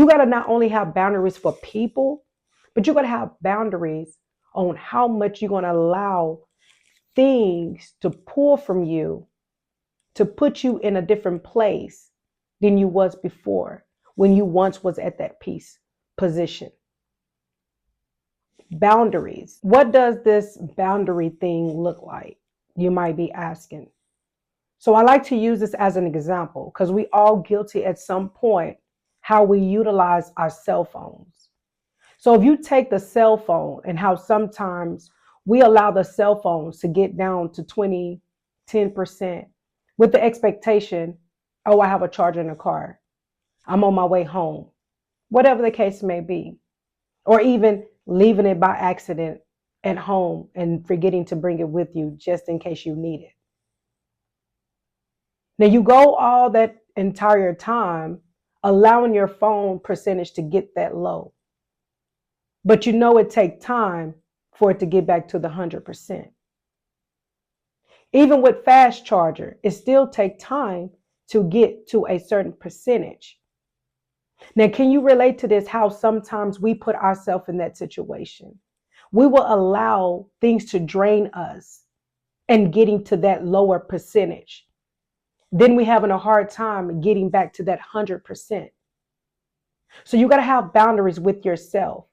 You got to not only have boundaries for people, but you got to have boundaries on how much you're going to allow things to pull from you to put you in a different place than you was before when you once was at that peace position. Boundaries. What does this boundary thing look like? You might be asking. So I like to use this as an example because we all guilty at some point how we utilize our cell phones. So if you take the cell phone and how sometimes we allow the cell phones to get down to 20, 10% with the expectation, oh, I have a charger in the car. I'm on my way home. Whatever the case may be. Or even leaving it by accident at home and forgetting to bring it with you just in case you need it. Now you go all that entire time allowing your phone percentage to get that low. But you know it takes time for it to get back to the 100%. Even with fast charger, it still takes time to get to a certain percentage. Now, can you relate to this? How sometimes we put ourselves in that situation? We will allow things to drain us and getting to that lower percentage. Then we having a hard time getting back to that 100%. So you got to have boundaries with yourself.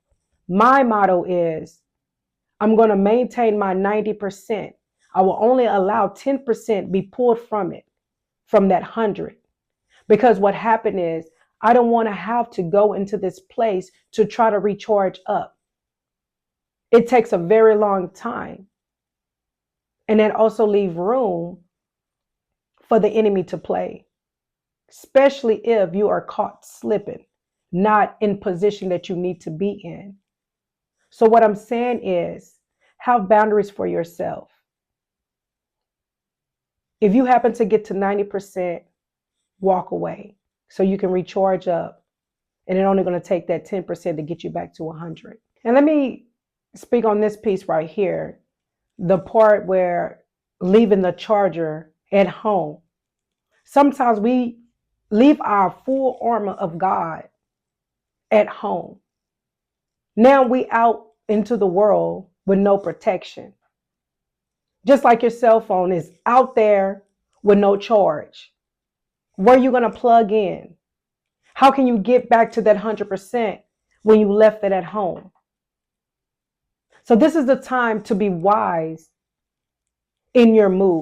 My motto is, I'm going to maintain my 90%. I will only allow 10% be pulled from it, from that 100. Because what happened is, I don't want to have to go into this place to try to recharge up. It takes a very long time. And then also leave room for the enemy to play, especially if you are caught slipping, not in position that you need to be in. So what I'm saying is, have boundaries for yourself. If you happen to get to 90%, walk away so you can recharge up. And it's only going to take that 10% to get you back to 100. And let me speak on this piece right here, the part where leaving the charger at home. Sometimes we leave our full armor of God at home. Now we out into the world with no protection. Just like your cell phone is out there with no charge. Where are you going to plug in? How can you get back to that 100% when you left it at home? So this is the time to be wise in your move.